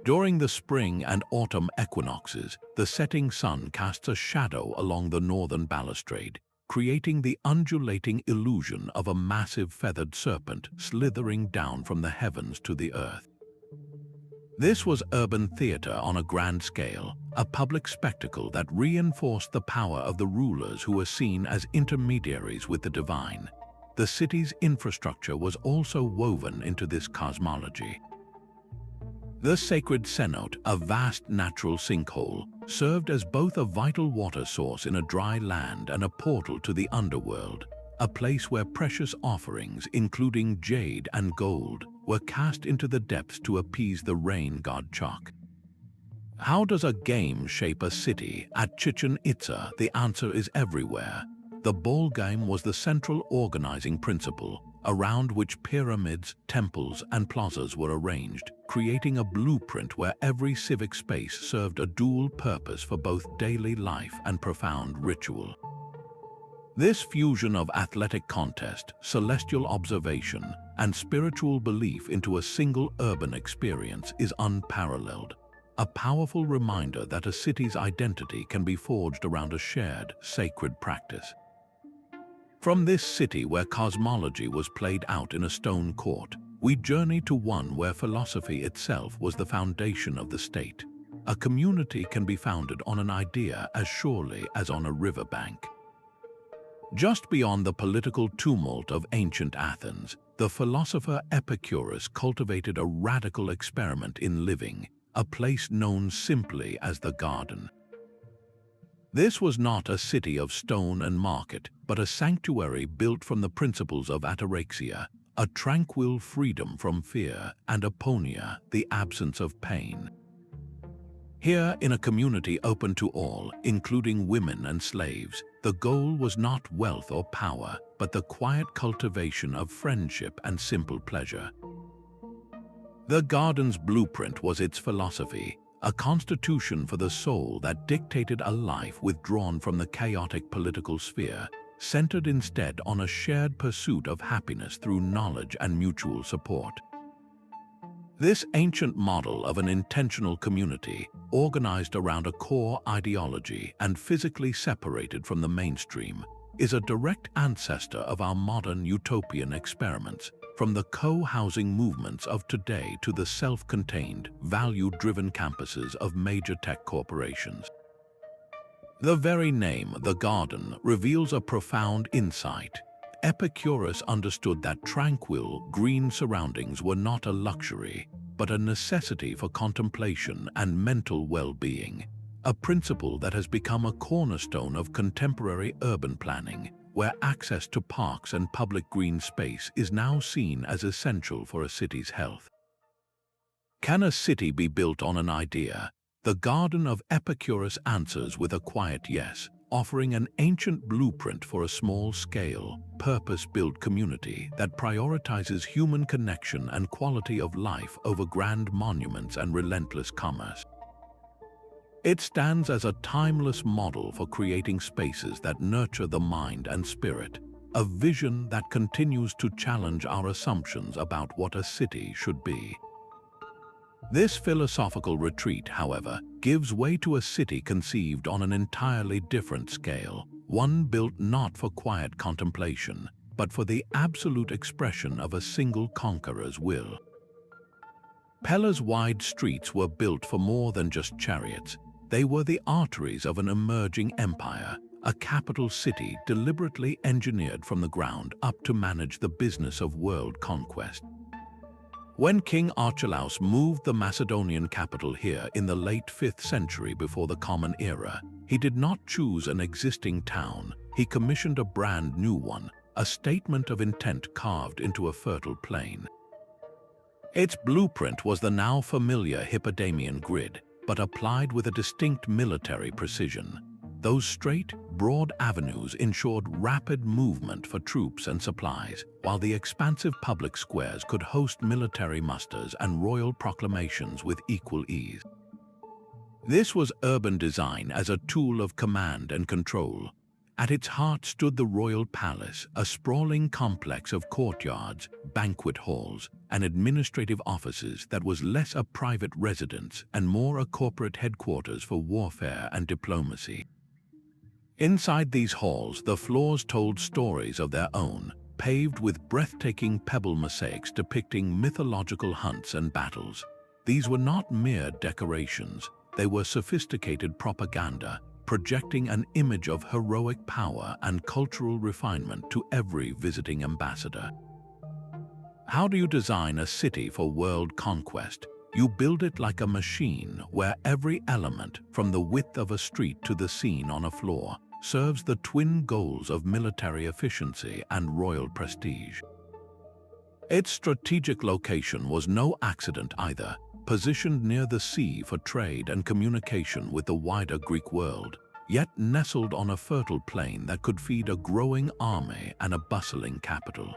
During the spring and autumn equinoxes, the setting sun casts a shadow along the northern balustrade, creating the undulating illusion of a massive feathered serpent slithering down from the heavens to the earth. This was urban theater on a grand scale, a public spectacle that reinforced the power of the rulers who were seen as intermediaries with the divine. The city's infrastructure was also woven into this cosmology. The sacred cenote, a vast natural sinkhole, served as both a vital water source in a dry land and a portal to the underworld, a place where precious offerings, including jade and gold, were cast into the depths to appease the rain god Chak. How does a game shape a city? At Chichen Itza, the answer is everywhere. The ball game was the central organizing principle, around which pyramids, temples, and plazas were arranged, creating a blueprint where every civic space served a dual purpose for both daily life and profound ritual. This fusion of athletic contest, celestial observation, and spiritual belief into a single urban experience is unparalleled, a powerful reminder that a city's identity can be forged around a shared, sacred practice. From this city where cosmology was played out in a stone court, we journey to one where philosophy itself was the foundation of the state. A community can be founded on an idea as surely as on a riverbank. Just beyond the political tumult of ancient Athens, the philosopher Epicurus cultivated a radical experiment in living, a place known simply as the Garden. This was not a city of stone and market, but a sanctuary built from the principles of ataraxia, a tranquil freedom from fear, and aponia, the absence of pain. Here, in a community open to all, including women and slaves, the goal was not wealth or power, but the quiet cultivation of friendship and simple pleasure. The Garden's blueprint was its philosophy, a constitution for the soul that dictated a life withdrawn from the chaotic political sphere, centered instead on a shared pursuit of happiness through knowledge and mutual support. This ancient model of an intentional community, organized around a core ideology and physically separated from the mainstream, is a direct ancestor of our modern utopian experiments, from the co-housing movements of today to the self-contained, value-driven campuses of major tech corporations. The very name, the Garden, reveals a profound insight. Epicurus understood that tranquil, green surroundings were not a luxury, but a necessity for contemplation and mental well-being, a principle that has become a cornerstone of contemporary urban planning, where access to parks and public green space is now seen as essential for a city's health. Can a city be built on an idea? The Garden of Epicurus answers with a quiet yes, offering an ancient blueprint for a small-scale, purpose-built community that prioritizes human connection and quality of life over grand monuments and relentless commerce. It stands as a timeless model for creating spaces that nurture the mind and spirit, a vision that continues to challenge our assumptions about what a city should be. This philosophical retreat, however, gives way to a city conceived on an entirely different scale, one built not for quiet contemplation, but for the absolute expression of a single conqueror's will. Pella's wide streets were built for more than just chariots. They were the arteries of an emerging empire, a capital city deliberately engineered from the ground up to manage the business of world conquest. When King Archelaus moved the Macedonian capital here in the late 5th century before the Common Era, he did not choose an existing town, he commissioned a brand new one, a statement of intent carved into a fertile plain. Its blueprint was the now familiar Hippodamian grid, but applied with a distinct military precision. Those straight, broad avenues ensured rapid movement for troops and supplies, while the expansive public squares could host military musters and royal proclamations with equal ease. This was urban design as a tool of command and control. At its heart stood the royal palace, a sprawling complex of courtyards, banquet halls, and administrative offices that was less a private residence and more a corporate headquarters for warfare and diplomacy. Inside these halls, the floors told stories of their own, paved with breathtaking pebble mosaics depicting mythological hunts and battles. These were not mere decorations, they were sophisticated propaganda, projecting an image of heroic power and cultural refinement to every visiting ambassador. How do you design a city for world conquest? You build it like a machine where every element, from the width of a street to the scene on a floor, serves the twin goals of military efficiency and royal prestige. Its strategic location was no accident either, positioned near the sea for trade and communication with the wider Greek world, yet nestled on a fertile plain that could feed a growing army and a bustling capital.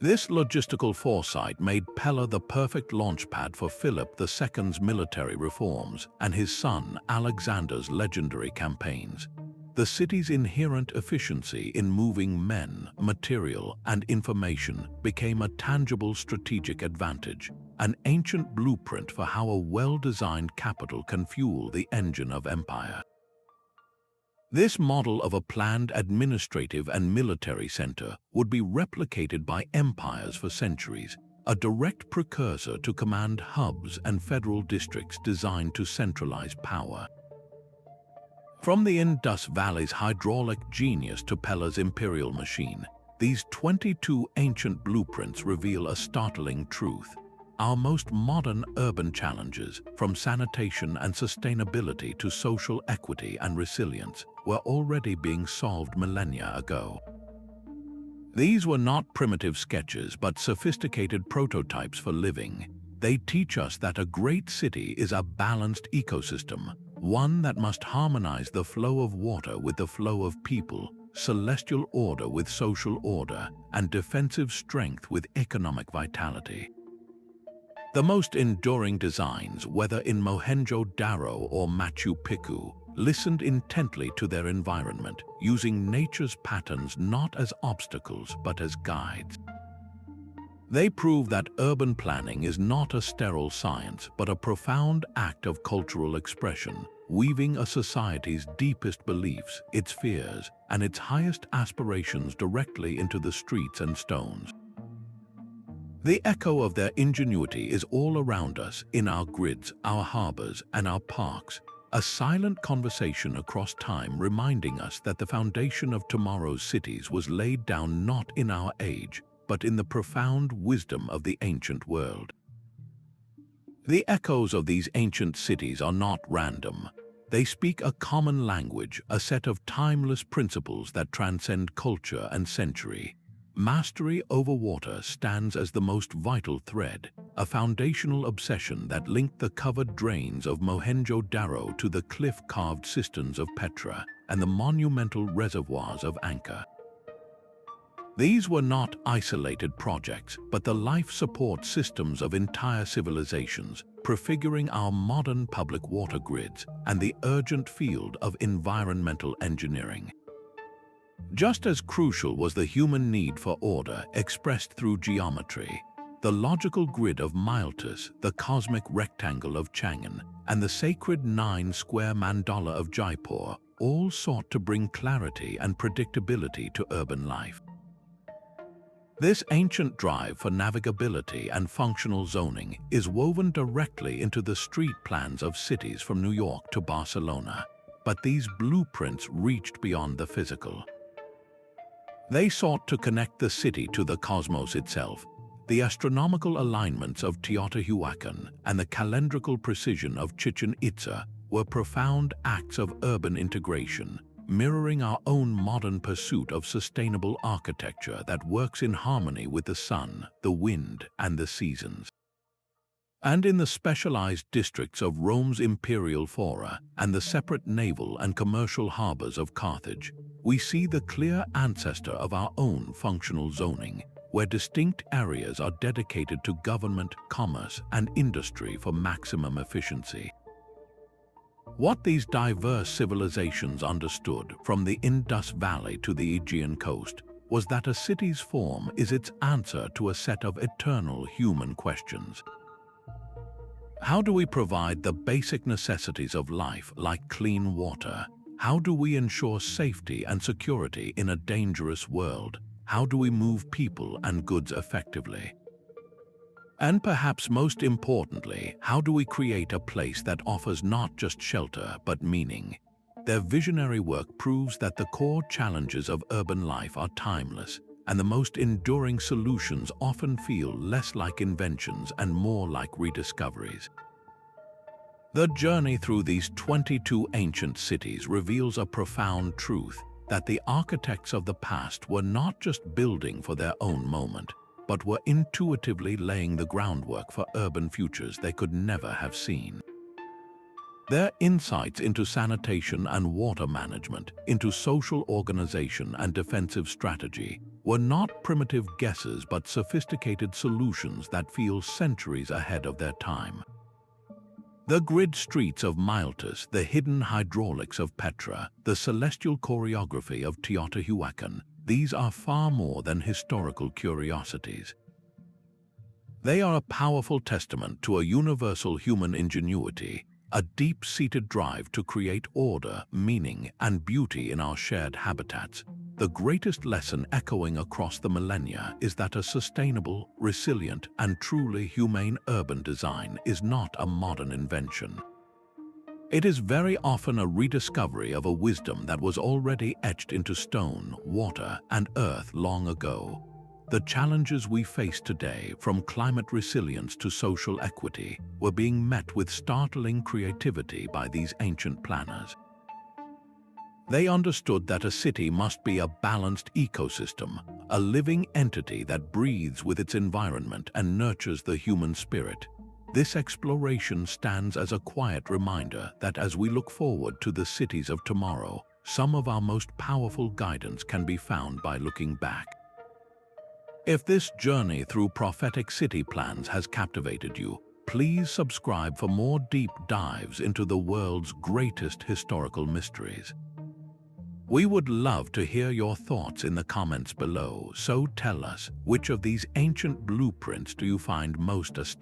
This logistical foresight made Pella the perfect launchpad for Philip II's military reforms and his son Alexander's legendary campaigns. The city's inherent efficiency in moving men, material, and information became a tangible strategic advantage, an ancient blueprint for how a well-designed capital can fuel the engine of empire. This model of a planned administrative and military center would be replicated by empires for centuries, a direct precursor to command hubs and federal districts designed to centralize power. From the Indus Valley's hydraulic genius to Pella's imperial machine, these 22 ancient blueprints reveal a startling truth. Our most modern urban challenges, from sanitation and sustainability to social equity and resilience, were already being solved millennia ago. These were not primitive sketches, but sophisticated prototypes for living. They teach us that a great city is a balanced ecosystem, one that must harmonize the flow of water with the flow of people, celestial order with social order, and defensive strength with economic vitality. The most enduring designs, whether in Mohenjo-Daro or Machu Picchu, listened intently to their environment, using nature's patterns not as obstacles but as guides. They prove that urban planning is not a sterile science but a profound act of cultural expression, weaving a society's deepest beliefs, its fears, and its highest aspirations directly into the streets and stones. The echo of their ingenuity is all around us, in our grids, our harbors, and our parks, a silent conversation across time reminding us that the foundation of tomorrow's cities was laid down not in our age, but in the profound wisdom of the ancient world. The echoes of these ancient cities are not random. They speak a common language, a set of timeless principles that transcend culture and century. Mastery over water stands as the most vital thread, a foundational obsession that linked the covered drains of Mohenjo-Daro to the cliff-carved cisterns of Petra and the monumental reservoirs of Angkor. These were not isolated projects, but the life support systems of entire civilizations, prefiguring our modern public water grids and the urgent field of environmental engineering. Just as crucial was the human need for order expressed through geometry. The logical grid of Miletus, the cosmic rectangle of Chang'an, and the sacred 9-square mandala of Jaipur all sought to bring clarity and predictability to urban life. This ancient drive for navigability and functional zoning is woven directly into the street plans of cities from New York to Barcelona, but these blueprints reached beyond the physical. They sought to connect the city to the cosmos itself. The astronomical alignments of Teotihuacan and the calendrical precision of Chichen Itza were profound acts of urban integration, mirroring our own modern pursuit of sustainable architecture that works in harmony with the sun, the wind, and the seasons. And in the specialized districts of Rome's Imperial Fora and the separate naval and commercial harbors of Carthage, we see the clear ancestor of our own functional zoning, where distinct areas are dedicated to government, commerce, and industry for maximum efficiency. What these diverse civilizations understood, from the Indus Valley to the Aegean coast, was that a city's form is its answer to a set of eternal human questions. How do we provide the basic necessities of life, like clean water? How do we ensure safety and security in a dangerous world? How do we move people and goods effectively? And perhaps most importantly, how do we create a place that offers not just shelter but meaning? Their visionary work proves that the core challenges of urban life are timeless, and the most enduring solutions often feel less like inventions and more like rediscoveries. The journey through these 22 ancient cities reveals a profound truth, that the architects of the past were not just building for their own moment, but were intuitively laying the groundwork for urban futures they could never have seen. Their insights into sanitation and water management, into social organization and defensive strategy, were not primitive guesses but sophisticated solutions that feel centuries ahead of their time. The grid streets of Miletus, the hidden hydraulics of Petra, the celestial choreography of Teotihuacan, these are far more than historical curiosities. They are a powerful testament to a universal human ingenuity, a deep-seated drive to create order, meaning, and beauty in our shared habitats. The greatest lesson echoing across the millennia is that a sustainable, resilient, and truly humane urban design is not a modern invention. It is very often a rediscovery of a wisdom that was already etched into stone, water, and earth long ago. The challenges we face today, from climate resilience to social equity, were being met with startling creativity by these ancient planners. They understood that a city must be a balanced ecosystem, a living entity that breathes with its environment and nurtures the human spirit. This exploration stands as a quiet reminder that as we look forward to the cities of tomorrow, some of our most powerful guidance can be found by looking back. If this journey through prophetic city plans has captivated you, please subscribe for more deep dives into the world's greatest historical mysteries. We would love to hear your thoughts in the comments below, so tell us, which of these ancient blueprints do you find most astonishing?